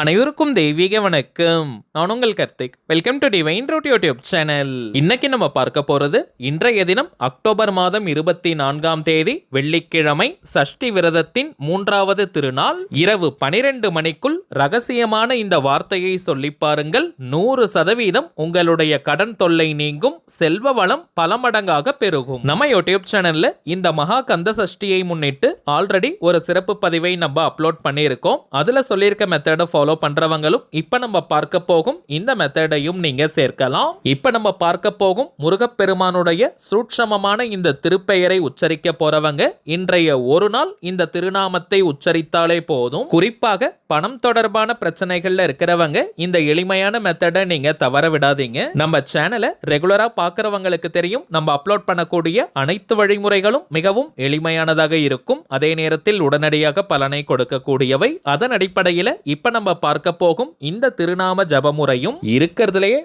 அனைவருக்கும் தெய்வீக வணக்கம். நான் உங்கள் Karthik. Welcome to Divine Root YouTube channel. இன்னைக்கு நம்ம பார்க்க போறது இன்றைய தினம் அக்டோபர் மாதம் 24ஆம் தேதி வெள்ளிக்கிழமை சஷ்டி விரதத்தின் 3வது திருநாள். இரவு 12 மணிக்குள் ரகசியமான இந்த வார்த்தையை சொல்லி பாருங்கள். 100% உங்களுடைய கடன் தொல்லை நீங்கும், செல்வ வளம் பல மடங்காக பெருகும். நம்ம யூடியூப் சேனல்ல இந்த மகா கந்த சஷ்டியை முன்னிட்டு ஆல்ரெடி ஒரு சிறப்பு பதிவை நம்ம அப்லோட் பண்ணியிருக்கோம். அதுல சொல்லியிருக்க மெத்தடை ஃபாலோ பண்றவங்களும் இப்ப நம்ம பார்க்க போகும் இந்த மெத்தடையும் நீங்க சேர்க்கலாம். இப்ப நம்ம பார்க்க போகும் முருகப்பெருமானுடைய சூட்சமமான இந்த திருப்பெயரை உச்சரிக்க போறவங்க இன்றைய ஒரு நாள் இந்த திருநாமத்தை உச்சரித்தாலே போதும். குறிப்பாக பணம் தொடர்பான பிரச்சனைகள்ல இருக்கிறவங்க இந்த எளிமையான மெத்தடை நீங்க தவற விடாதீங்க. நம்ம சேனலை ரெகுலரா பார்க்கறவங்களுக்கு தெரியும், நம்ம அப்லோட் பண்ணக்கூடிய அனைத்து வழிமுறைகளும் மிகவும் எளிமையானதாக இருக்கும், அதே நேரத்தில் உடனடியாக பலனை கொடுக்கக்கூடியவை. அதன் அடிப்படையில் இப்ப நம்ம பார்க்க போகும் இந்த திருநாம ஜபமுறையும் இருக்கிறதுலயே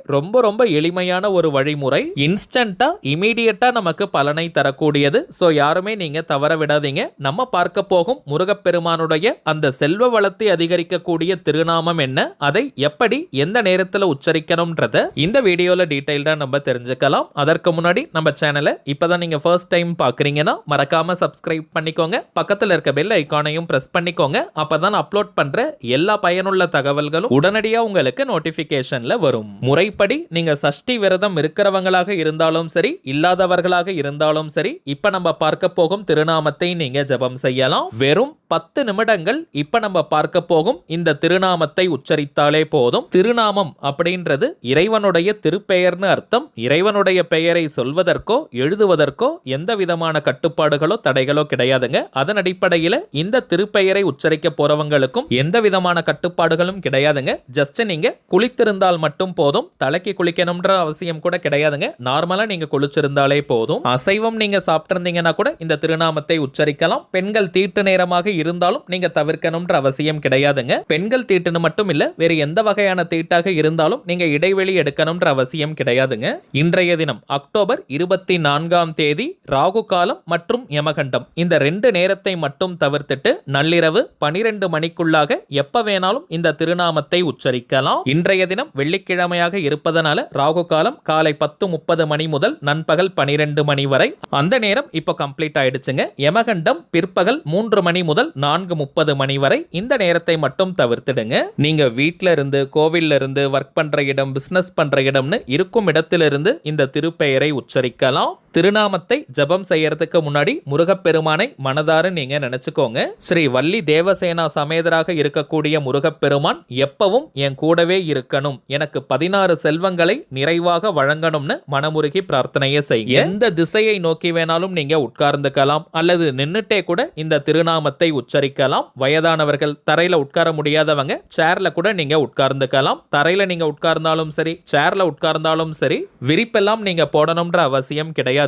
ரொம்ப எளிமையான ஒரு வழிமுறை. இன்ஸ்டன்டா இமீடியட்டா நமக்கு பலனை தரக்கூடியது. சோ யாருமே நீங்க தவற விடாதீங்க. நம்ம பார்க்க போகும் முருகப்பெருமானுடைய அந்த செல்வ வளத்தை அதிகரிக்கக்கூடிய திருநாமம் என்ன, அதை எப்படி எந்த நேரத்தில் உச்சரிக்கணும்ன்றத இந்த வீடியோல டீடைல்டா நம்ம தெரிஞ்சுக்கலாம். அதற்கு முன்னாடி நம்ம சேனலை இப்பதான் நீங்க ஃபர்ஸ்ட் டைம் பாக்குறீங்கன்னா மறக்காம சப்ஸ்கிரைப் பண்ணிக்கோங்க. பக்கத்தில் இருக்க பெல் ஐகானையும் பிரஸ் பண்ணிக்கோங்க. அப்பதான் அப்லோட் பண்ற எல்லா பயனுள்ள தகவல்களும் உடனடியா உங்களுக்கு நோட்டிபிகேஷன்ல வரும். முறைப்படி நீங்க சஷ்டி விரதம் இருக்கிறவங்களாக இருந்தாலும் சரி, இல்லாதவர்களாக இருந்தாலும் சரி, இப்ப நம்ம பார்க்க போகும் திருநாமத்தை நீங்க ஜபம் செய்யலாம். வெறும் 10 நிமிடங்கள் இப்ப நம்ம பார்க்க போகும் இந்த திருநாமத்தை உச்சரித்தாலே போதும். திருநாமம் அப்படின்றது இறைவனுடைய திருப்பெயர்னு அர்த்தம். இறைவனுடைய பெயரை சொல்வதற்கோ எழுதுவதற்கோ எந்த விதமான கட்டுப்பாடுகளோ தடைகளோ கிடையாதுங்க. அதன் அடிப்படையில் இந்த திருப்பெயரை உச்சரிக்க போறவங்களுக்கும் எந்த விதமான கட்டுப்பாடுகளும் கிடையாதுங்க. ஜஸ்ட் நீங்க குளித்திருந்தால் மட்டும் போதும். தலைக்கு குளிக்கணும்ன்ற அவசியம் கூட கிடையாதுங்க. நார்மலா நீங்க குளிச்சிருந்தாலே போதும். அசைவம் நீங்க சாப்பிட்டிருந்தீங்கன்னா கூட இந்த திருநாமத்தை உச்சரிக்கலாம். பெண்கள் தீட்டு நேரமாக இருந்தாலும் நீங்க தவிர்க்கணும்ன்ற அவசியம் கிடையாதுங்க. பெண்கள் தீட்டுன்னு மட்டும் இல்ல, வேற எந்த வகையான தீட்டாக இருந்தாலும் நீங்க இடைவெளி எடுக்கணும்ன்ற அவசியம் கிடையாதுங்க. இன்றைய தினம் அக்டோபர் 24ஆம் தேதி ராகு காலம் மற்றும் யமகண்டம் இந்த 2 நேரத்தை மட்டும் தவிர்த்துட்டு நள்ளிரவு 12 மணிக்குள்ளாக எப்ப வேணாலும் இந்த திருநாமத்தை உச்சரிக்கலாம். இன்றைய தினம் வெள்ளிக்கிழமையாக இருப்பதனால ராகு காலம் காலை 10:30 மணி முதல் நண்பகல் 12 மணி வரை. அந்த நேரம் இப்ப கம்ப்ளீட் ஆயிடுச்சுங்க. யமகண்டம் பிற்பகல் 3 மணி முதல் 4:30 மணி வரை. இந்த நேரத்தை மட்டும் தவிர்த்துடுங்க. நீங்க வீட்ல இருந்து, கோவில்ல இருந்து, ஒர்க் பண்ற இடம், பிசினஸ் பண்ற இடம்னு இருக்கும் இடத்திலிருந்து இந்த திருப்பெயரை உச்சரிக்கலாம். திருநாமத்தை ஜபம் செய்யறதுக்கு முன்னாடி முருகப்பெருமானை மனதார நீங்க நினைச்சுக்கோங்க. ஸ்ரீ வள்ளி தேவசேனா சமேதராக இருக்கக்கூடிய முருகப்பெருமான் எப்பவும் என் கூடவே இருக்கணும், எனக்கு 16 செல்வங்களை நிறைவாக வழங்கணும்னு மனமுருகி பிரார்த்தனையை செய்ய. எந்த திசையை நோக்கி வேணாலும் நீங்க உட்கார்ந்துக்கலாம் அல்லது நின்னுட்டே கூட இந்த திருநாமத்தை உச்சரிக்கலாம். வயதானவர்கள், தரையில உட்கார முடியாதவங்க சேர்ல கூட நீங்க உட்கார்ந்துக்கலாம். தரையில நீங்க உட்கார்ந்தாலும் சரி, சேர்ல உட்கார்ந்தாலும் சரி, விரிப்பெல்லாம் நீங்க போடணும்ன்ற அவசியம் கிடையாதுங்க.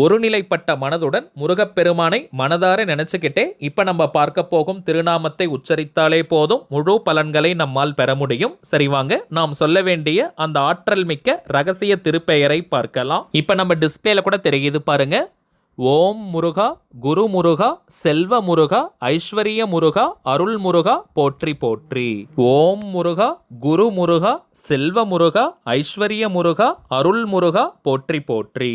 ஒருநிலைப்பட்ட மனதுடன் முருகப்பெருமானை மனதார நினைச்சுக்கிட்டே இப்ப நம்ம பார்க்க போகும் திருநாமத்தை உச்சரித்தாலே போதும், முழு பலன்களை நம்மால் பெற முடியும். சரி வாங்க, நாம் சொல்ல வேண்டிய அந்த ஆற்றல் மிக்க ரகசிய திருப்பெயரை பார்க்கலாம். இப்ப நம்ம டிஸ்பிளேல கூட தெரியுது பாருங்க. ஓம் முருகா, குரு முருகா, செல்வ முருகா, ஐஸ்வரிய முருகா, அருள் முருகா, போற்றி போற்றி. ஓம் முருகா, குரு முருகா, செல்வ முருகா, ஐஸ்வரிய முருகா, அருள் முருகா, போற்றி போற்றி.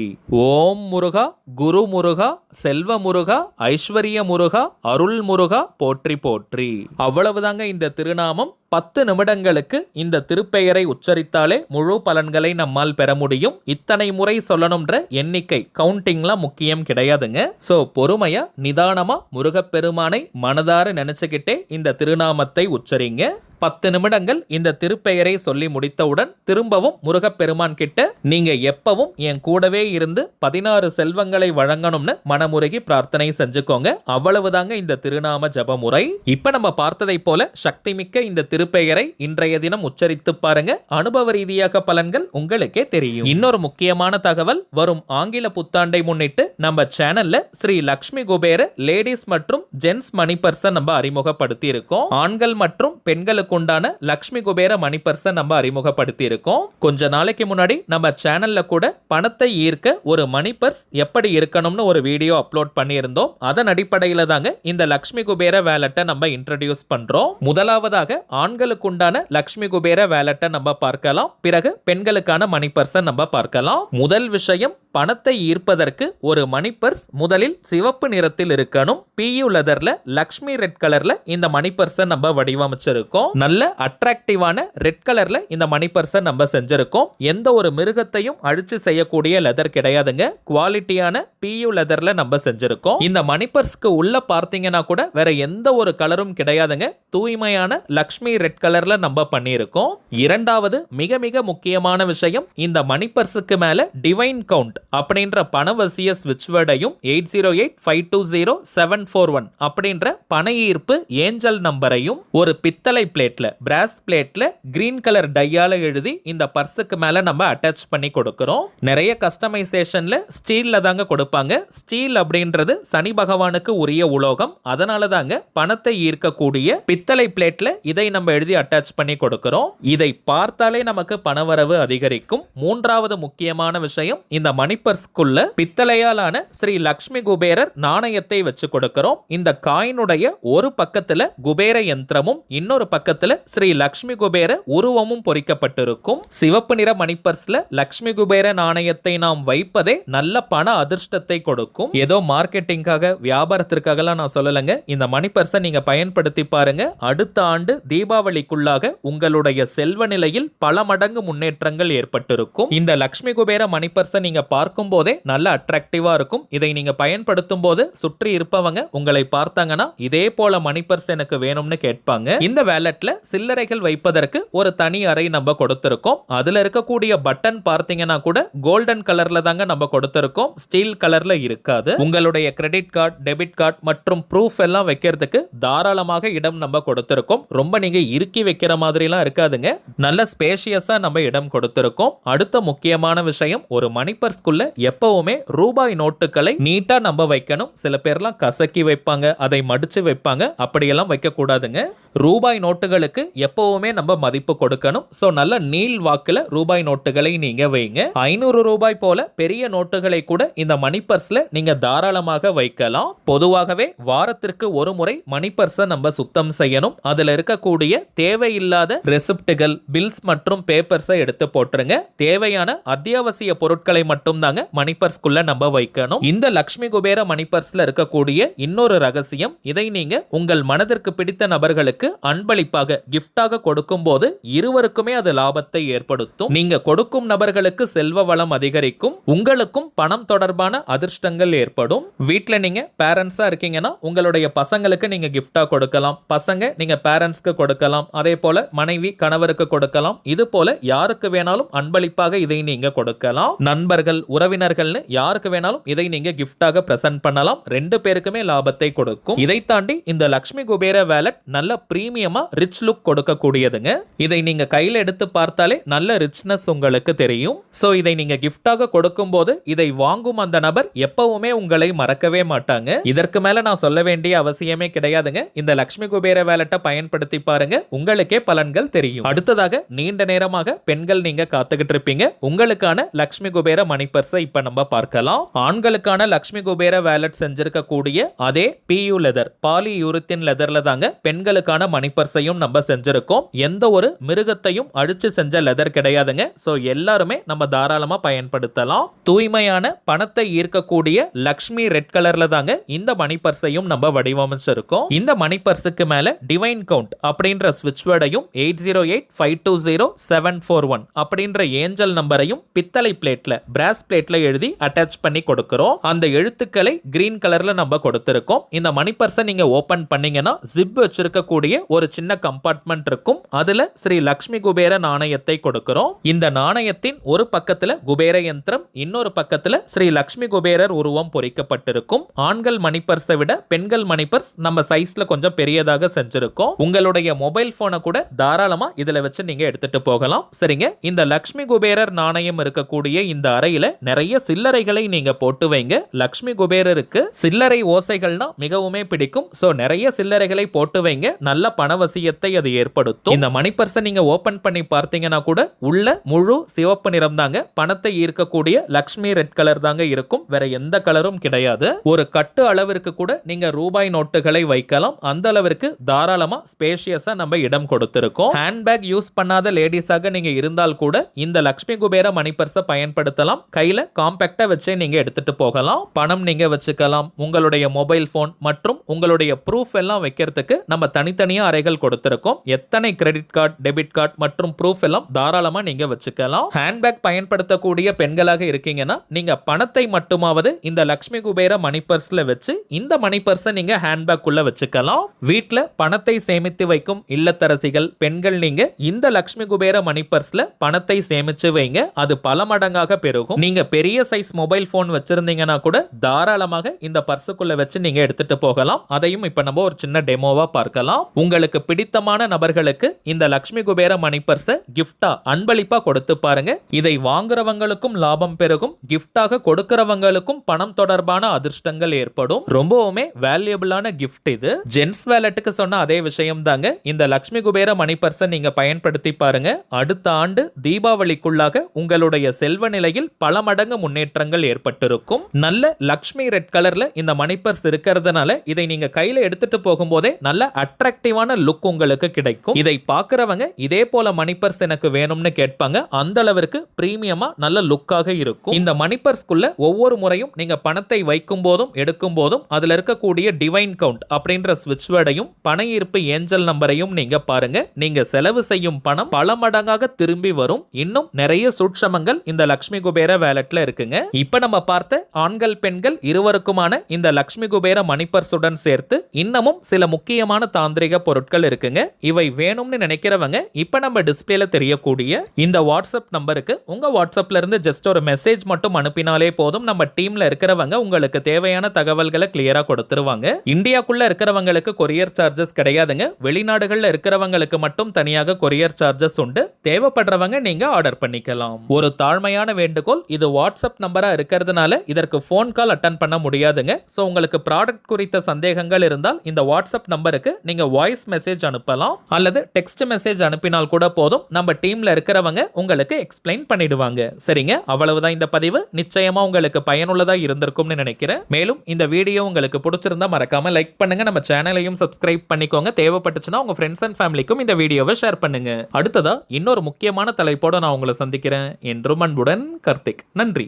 ஓம் முருகா, குரு முருகா, செல்வ முருகா, ஐஸ்வரிய முருகா, அருள் முருகா, போற்றி போற்றி. அவ்வளவுதாங்க இந்த திருநாமம். 10 நிமிடங்களுக்கு இந்த திருப்பெயரை உச்சரித்தாலே முழு பலன்களை நம்மால் பெற முடியும். இத்தனை முறை சொல்லணும்ன்ற எண்ணிக்கை கவுண்டிங்லாம் முக்கியம் கிடையாதுங்க. சோ பொறுமையா நிதானமா முருகப்பெருமானை மனதார நினைச்சுக்கிட்டே இந்த திருநாமத்தை உச்சரிங்க. 10 நிமிடங்கள் இந்த திருப்பெயரை சொல்லி முடித்தவுடன் திரும்பவும் முருகப்பெருமான் கிட்ட நீங்க எப்பவும் என் கூடவே இருந்து 16 செல்வங்களை வழங்கணும்னு மனமுருகி பிரார்த்தனை செஞ்சுக்கோங்க. அவ்வளவுதாங்க இந்த திருநாம ஜபமுறை. இப்ப நம்ம பார்த்ததை போல சக்தி மிக்க இந்த திருப்பெயரை இன்றைய தினம் உச்சரித்து பாருங்க. அனுபவ ரீதியாக பலன்கள் உங்களுக்கே தெரியும். இன்னொரு முக்கியமான தகவல், வரும் ஆங்கில புத்தாண்டை முன்னிட்டு நம்ம சேனல்ல ஸ்ரீ லக்ஷ்மி குபேர லேடிஸ் மற்றும் ஜென்ஸ் மணி பர்சன் நம்ம அறிமுகப்படுத்தி இருக்கோம். ஆண்கள் மற்றும் பெண்களுக்கு உங்களுக்கு உண்டான லக்ஷ்மி குபேர மணி பர்ஸை நம்ம அறிமுகப்படுத்தி இருக்கோம். கொஞ்ச நாளைக்கு முன்னாடி நம்ம சேனல்ல கூட பணத்தை ஈர்க்க ஒரு மணி பர்ஸ் எப்படி இருக்கணும்னு ஒரு வீடியோ அப்லோட் பண்ணியிருந்தோம். அதன் அடிப்படையில தாங்க இந்த லக்ஷ்மி குபேர வேலட்டை நம்ம இன்ட்ரோடியூஸ் பண்றோம். முதலாவதாக ஆண்களுக்கு உண்டான லக்ஷ்மி குபேர வேலட்டை நம்ம பார்க்கலாம். பிறகு பெண்களுக்கான மணி பர்ஸை நம்ம பார்க்கலாம். முதல் விஷயம், பணத்தை ஈர்ப்பதற்கு ஒரு மணி பர்ஸ் முதலில் சிவப்பு நிறத்தில் இருக்கணும். PU லெதர்ல லக்ஷ்மி ரெட் கலர்ல இந்த மணி பர்ஸை நம்ம வடிவமைச்சிருக்கோம். நல்ல அட்ராக்டிவான ரெட் கலர்ல இந்த மணி பர்ஸை நம்ம செஞ்சிருக்கோம். எந்த ஒரு மிருகத்தையும் அழிச்சு செய்யக்கூடிய லெதர் கிடையாதுங்க. குவாலிட்டியான PU லெதர்ல நம்ம செஞ்சிருக்கோம். இந்த மணி பர்ஸ்க்கு உள்ள பார்த்தீங்கன்னா கூட வேற எந்த ஒரு கலரும் கிடையாதுங்க. தூய்மையான லக்ஷ்மி ரெட் கலர்ல நம்ம பண்ணியிருக்கோம். இரண்டாவது மிக மிக முக்கியமான விஷயம், இந்த மணி பர்ஸுக்கு மேல டிவைன் கவுண்ட் அப்படின்ற பணவசிய ஸ்விட்ச் வேர்டையும் 8085200741 அப்படின்ற பண ஈர்ப்பு ஏஞ்சல் நம்பரையும் ஒரு பித்தளை பிளேட்ல, பிராஸ் பிளேட்ல கிரீன் கலர் டையால எழுதி இந்த பர்ஸுக்கு மேல நம்ம அட்டாச் பண்ணி கொடுக்கிறோம். நிறைய கஸ்டமைசேஷன்ல ஸ்டீல்ல தாங்க கொடுப்பாங்க. ஸ்டீல் அப்படின்றது சனி பகவானுக்கு உரிய உலோகம். அதனால தாங்க பணத்தை ஈர்க்கக்கூடிய பித்தளை பிளேட்ல இதை நம்ம எழுதி அட்டாச் பண்ணி கொடுக்கிறோம். இதை பார்த்தாலே நமக்கு பணவரவு அதிகரிக்கும். மூன்றாவது முக்கியமான விஷயம், இந்த மணி பர்ஸ்க்குள்ள பித்தளையாலான ஸ்ரீ லக்ஷ்மி குபேரர் நாணயத்தை வச்சு கொடுக்கிறோம். இந்த காயினுடைய ஒரு பக்கத்துல குபேர யந்திரமும் இன்னொரு பக்கத்துல ஸ்ரீ லக்ஷ்மி குபேர உருவமும் பொறிக்கப்பட்டிருக்கும். சிவப்பு நிற மணி பர்ஸ்ல லக்ஷ்மி குபேர நாணயத்தை நாம் வைப்பதே நல்ல பண அதிர்ஷ்டத்தை கொடுக்கும். ஏதோ மார்க்கெட்டிங்காக வியாபாரத்திற்காக நான் சொல்லலைங்க. இந்த மணி பர்ஸை நீங்க பயன்படுத்தி பாருங்க. அடுத்த ஆண்டு தீபாவளிக்குள்ளாக உங்களுடைய செல்வ நிலையில் பல மடங்கு முன்னேற்றங்கள் ஏற்பட்டிருக்கும். இந்த லக்ஷ்மி குபேர மணி பர்ஸை நீங்க பார்க்கும் போதே நல்ல அட்ராக்டிவா இருக்கும். இதை நீங்க பயன்படுத்தும் போது சுற்றி இருப்பவங்க உங்களை பார்த்தாங்கன்னா இதே போல மணி பர்ஸ் எனக்கு வேணும்னு கேட்பாங்க. இந்த வேலட்ல சில்லறைகள் வைப்பதற்கு ஒரு தனி அறை நம்ம கொடுத்திருக்கோம். அதுல இருக்கக்கூடிய பட்டன் பார்த்தீங்கன்னா கூட கோல்டன் கலர்ல தாங்க நம்ம கொடுத்திருக்கோம். ஸ்டீல் கலர்ல இருக்காது. உங்களுடைய கிரெடிட் கார்டு, டெபிட் கார்டு மற்றும் ப்ரூஃப் எல்லாம் வைக்கிறதுக்கு தாராளமாக இடம் நம்ம கொடுத்திருக்கோம். ரொம்ப நீங்க இறுக்கி வைக்கிற மாதிரி எல்லாம் இருக்காதுங்க. நல்ல ஸ்பேஷியஸா நம்ம இடம் கொடுத்திருக்கோம். அடுத்த முக்கியமான விஷயம், ஒரு மணி பர்ஸ்க்குள்ள எப்பவுமே ரூபாய் நோட்டுகளை நீட்டா நம்ம வைக்கணும். சில பேர்லாம் கசக்கி வைப்பாங்க, அதை மடிச்சு வைப்பாங்க. அப்படியெல்லாம் வைக்க கூடாதுங்க. ரூபாய் நோட்டுகளுக்கு எப்பவுமே நம்ம மதிப்பு கொடுக்கணும். சோ நல்ல நீள் வாக்குல ரூபாய் நோட்டுகளை நீங்க வைங்க. 500 ரூபாய் போல பெரிய நோட்டுகளை கூட இந்த மணி பர்ஸ்ல நீங்க தாராளமாக வைக்கலாம். பொதுவாகவே வாரத்திற்கு ஒரு முறை மணி பர்ஸை நம்ம சுத்தம் செய்யணும். அதுல இருக்கக்கூடிய தேவையில்லாத ரெசிப்டுகள், பில்ஸ் மற்றும் பேப்பர்ஸை எடுத்து போட்டுருங்க. தேவையான அத்தியாவசிய பொருட்களை மட்டும் தாங்க மணி பர்ஸ்க்குள்ள நம்ம வைக்கணும். இந்த லக்ஷ்மி குபேர மணி பர்ஸ்ல இருக்கக்கூடிய இன்னொரு ரகசியம், இதை நீங்க உங்கள் மனதிற்கு பிடித்த நபர்களுக்கு அன்பளிப்பாக கிஃப்டாக கொடுக்கும் போது இருவருக்குமே அது லாபத்தை ஏற்படுத்தும். நீங்க கொடுக்கும் நபர்களுக்கு செல்வ வளம் அதிகரிக்கும். உங்களுக்கும் பணம் தொடர்பான அதிர்ஷ்டங்கள் ஏற்படும். வீட்ல நீங்க பேரண்ட்ஸா இருக்கீங்கன்னா உங்களுடைய பசங்களுக்கு நீங்க கிஃப்டா கொடுக்கலாம். பசங்க நீங்க பேரண்ட்ஸ்க்கு கொடுக்கலாம். அதே போல மனைவி கணவருக்கு கொடுக்கலாம். இது போல யாருக்கு வேணாலும் அன்பளிப்பாக இதை நீங்க கொடுக்கலாம். நண்பர்கள், உறவினர்கள்னு யாருக்கு வேணாலும் இதை நீங்க கிஃப்டாக பிரசன்ட் பண்ணலாம். ரெண்டு பேருக்குமே லாபத்தை கொடுக்கும். இதை தாண்டி இந்த லக்ஷ்மி குபேர வேலட் நல்ல பிரீமியமா ரிச் லுக் கொடுக்கக்கூடியதுங்க. இதை நீங்க கையில எடுத்து பார்த்தாலே நல்ல ரிச்னஸ் உங்களுக்கு தெரியும். சோ இதை நீங்க கிஃப்டாக கொடுக்கும் போது இதை வாங்கும் அந்த நபர் எப்பவுமே உங்களை மறக்கவே மாட்டாங்க. இதற்கு மேல நான் சொல்ல வேண்டிய அவசியமே கிடையாதுங்க. இந்த லக்ஷ்மி குபேர வேலட்டை பயன்படுத்தி பாருங்க, உங்களுக்கே பலன்கள் தெரியும். அடுத்ததாக நீண்ட நேரமாக பெண்கள் நீங்க காத்துக்கிட்டு இருப்பீங்க. உங்களுக்கான லக்ஷ்மி குபேர மணி பர்ஸை இப்ப நம்ம பார்க்கலாம். ஆண்களுக்கான லக்ஷ்மி குபேர வேலட் செஞ்சிருக்கக்கூடிய அதே PU லெதர், பாலி யூரித்தின் லெதர்ல தாங்க பெண்களுக்கான மணி பர்ஸையும் நம்ம செஞ்சிருக்கோம். எந்த ஒரு மிருகத்தையும் அழிச்சு செஞ்ச லெதர் கிடையாதுங்க. சோ எல்லாருமே நம்ம தாராளமா பயன்படுத்தலாம். தூய்மையான பணத்தை ஈர்க்கக்கூடிய லக்ஷ்மி ரெட் கலர்ல தாங்க இந்த மணி பர்ஸையும் நம்ம வடிவமைச்சிருக்கோம். இந்த மணி பர்ஸுக்கு மேல டிவைன் கவுண்ட் அப்படின்ற ஸ்விட்ச் வேர்டையும் 8085200741 அப்படின்ற ஏஞ்சல் நம்பரையும் பித்தளை பிளேட்ல, பிராஸ் பிளேட்ல எழுதி அட்டாச் பண்ணி கொடுக்கிறோம். அந்த எழுத்துக்களை கிரீன் கலர்ல நம்ம கொடுத்திருக்கோம். இந்த மணி பர்ஸை நீங்க ஓபன் பண்ணீங்கன்னா ஜிப் வச்சிருக்கக்கூடிய ஒரு சின்ன கம்பார்ட்மெண்ட் இருக்கும். அதுல ஸ்ரீ லக்ஷ்மி குபேர நாணயத்தை கொடுக்கிறோம். இந்த நாணயத்தின் ஒரு பக்கத்துல குபேர யந்திரம், இன்னொரு பக்கத்துல ஸ்ரீ லக்ஷ்மி குபேரர் உருவம் பொறிக்கப்பட்டிருக்கும். ஆண்கள் மணி பர்ஸை விட பெண்கள் மணி பர்ஸ் நம்ம சைஸ்ல கொஞ்சம் பெரியதாக செஞ்சிருக்கோம். உங்களுடைய மொபைல் போனை கூட தாராளமா இதுல வச்சு நீங்க எடுத்துட்டு போகலாம். சரிங்க, இந்த லக்ஷ்மி குபேரர் நாணயம் இருக்கக்கூடிய இந்த அறையில நிறைய சில்லறைகளை நீங்க போட்டு வைங்க. லக்ஷ்மி குபேரருக்கு சில்லறை ஓசைகள்னா மிகவுமே பிடிக்கும். சோ நிறைய சில்லறைகளை போட்டு வைங்க. நல்ல பணவசியத்தை மாற்றத்தை அது ஏற்படுத்தும். இந்த மணி பர்ஸை நீங்க ஓபன் பண்ணி பார்த்தீங்கன்னா கூட உள்ள முழு சிவப்பு நிறம் தாங்க. பணத்தை ஈர்க்கக்கூடிய லக்ஷ்மி ரெட் கலர் தாங்க இருக்கும். வேற எந்த கலரும் கிடையாது. ஒரு கட்டு அளவிற்கு கூட நீங்க ரூபாய் நோட்டுகளை வைக்கலாம். அந்த அளவிற்கு தாராளமா ஸ்பேஷியஸா நம்ம இடம் கொடுத்திருக்கோம். ஹேண்ட்பேக் யூஸ் பண்ணாத லேடிஸாக நீங்க இருந்தால் கூட இந்த லக்ஷ்மி குபேர மணி பர்ஸை பயன்படுத்தலாம். கையில காம்பாக்டா வச்சே நீங்க எடுத்துட்டு போகலாம். பணம் நீங்க வச்சுக்கலாம். உங்களுடைய மொபைல் போன் மற்றும் உங்களுடைய ப்ரூஃப் எல்லாம் வைக்கிறதுக்கு நம்ம தனித்தனியா அறைகள் கொடுத்திருக்கோம். எத்தனை கிரெடிட் கார்டு, டெபிட் கார்டு மற்றும் ப்ரூஃப் எல்லாம் தாராளமா நீங்க வச்சுக்கலாம். ஹேண்ட்பேக் பயன்படுத்தக்கூடிய பெண்களாக இருக்கீங்கன்னா நீங்க பணத்தை மட்டுமாவது இந்த லக்ஷ்மி குபேர மணி பர்ஸ்ல வச்சு இந்த மணி பர்ஸை நீங்க ஹேண்ட்பேக் உள்ள வச்சுக்கலாம். வீட்ல பணத்தை சேமித்து வைக்கும் இல்லத்தரசிகள் பெண்கள் நீங்க இந்த லக்ஷ்மி குபேர மணி பர்ஸ்ல பணத்தை சேமிச்சு வைங்க. அது பல மடங்காக பெருகும். நீங்க பெரிய சைஸ் மொபைல் போன் வச்சிருந்தீங்கன்னா கூட தாராளமாக இந்த பர்சுக்குள்ள வச்சு நீங்க எடுத்துட்டு போகலாம். அதையும் இப்ப நம்ம ஒரு சின்ன டெமோவா பார்க்கலாம். உங்களுக்கு பிடித்தமான நபர்களுக்கு இந்த லக்ஷ்மி குபேர மணி பர்ஸை கிஃப்டா அன்பளிப்பா கொடுத்து பாருங்க. இதை வாங்குறவங்களுக்கும் லாபம் பெருகும். கிஃப்டாக கொடுக்கிறவங்களுக்கும் பணம் தொடர்பான அதிர்ஷ்டங்கள் ஏற்படும். ரொம்பவுமே வேல்யூபிளான கிஃப்ட் இது. ஜென்ஸ் வேலட்டுக்கு சொன்ன அதே விஷயம் தாங்க. இந்த லக்ஷ்மி குபேர மணி பர்ஸை நீங்க பயன்படுத்தி பாருங்க. அடுத்த ஆண்டு தீபாவளிக்குள்ளாக உங்களுடைய செல்வ நிலையில் பல மடங்கு முன்னேற்றங்கள் ஏற்பட்டிருக்கும். நல்ல லக்ஷ்மி ரெட் கலர்ல இந்த மணி பர்ஸ் இருக்கிறதுனால இதை நீங்க கையில எடுத்துட்டு போகும்போதே நல்ல அட்ராக்டிவான லுக் உங்களுக்கு கிடைக்கும். இதை பார்க்கிறவங்க இதே போல மணி பர்ஸ் எனக்கு வேணும்னு கேட்பாங்க. அந்த அளவிற்கு பிரீமியமா நல்ல லுக்காக இருக்கும். இந்த மணி பர்ஸ்க்குள்ள ஒவ்வொரு முறையும் நீங்க பணத்தை வைக்கும் போதும் எடுக்கும் போதும் அதுல இருக்கக்கூடிய டிவைன் கவுண்ட் அப்படின்ற ஸ்விட்ச் வேர்டையும் பண ஈர்ப்பு ஏஞ்சல் நம்பரையும் நீங்க பாருங்க. நீங்க செலவு செய்யும் பணம் பல மடங்காக திரும்பி வரும். இன்னும் நிறைய சூட்சமங்கள் இந்த லக்ஷ்மி குபேர வேலட்ல இருக்குங்க. இப்ப நம்ம பார்த்த ஆண்கள் பெண்கள் இருவருக்குமான இந்த லக்ஷ்மி குபேர மணி பர்ஸுடன் சேர்த்து இன்னமும் சில முக்கியமான தாந்திரிக பொருட்கள் இருக்குங்க. இவை வேணும்னு நினைக்கிறவங்க இப்ப நம்ம டிஸ்பிளேல தெரியக்கூடிய இந்த வாட்ஸ்அப் நம்பருக்கு உங்க வாட்ஸ்அப்ல இருந்து ஜஸ்ட் ஒரு மெசேஜ் மட்டும் அனுப்பினாலே போதும். நம்ம டீம்ல இருக்கிறவங்க உங்களுக்கு தேவையான தகவல்களை கிளியரா கொடுத்துருவாங்க. இந்தியாக்குள்ள இருக்கிறவங்களுக்கு கொரியர் சார்ஜஸ் கிடையாதுங்க. வெளிநாடுகள்ல இருக்கிறவங்களுக்கு மட்டும் தனியாக கொரியர் சார்ஜஸ் உண்டு. தேவைப்படுறவங்க நீங்க ஆர்டர் பண்ணிக்கலாம். ஒரு தாழ்மையான வேண்டுகோள், இது வாட்ஸ்அப் நம்பரா இருக்கிறதுனால இதற்கு போன் கால் அட்டன் பண்ண முடியாதுங்க. சோ உங்களுக்கு ப்ராடக்ட் குறித்த சந்தேகங்கள் இருந்தால் இந்த வாட்ஸ்அப் நம்பருக்கு நீங்க வாய்ஸ் மெசேஜ் அனுப்பலாம் அல்லது டெக்ஸ்ட் மெசேஜ் அனுப்பினால் கூட போதும். நம்ம டீம்ல இருக்கிறவங்க உங்களுக்கு எக்ஸ்பிளைன் பண்ணிடுவாங்க. சரிங்க, அவ்வளவுதான் இந்த பதிவு. நிச்சயமா உங்களுக்கு பயனுள்ளதா இருந்திருக்கும்னு நினைக்கிறேன். மேலும் இந்த வீடியோ உங்களுக்கு பிடிச்சிருந்தா மறக்காம லைக் பண்ணுங்க. நம்ம சேனலையும் சப்ஸ்கிரைப் பண்ணிக்கோங்க. தேவைப்பட்டுச்சுன்னா உங்க ஃப்ரெண்ட்ஸ் அண்ட் ஃபேமிலிக்கும் இந்த வீடியோவை ஷேர் பண்ணுங்க. அடுத்ததா இன்னொரு முக்கியமான தலைப்போட நான் உங்களை சந்திக்கிறேன். என்றும் அன்புடன் கார்த்திக். நன்றி.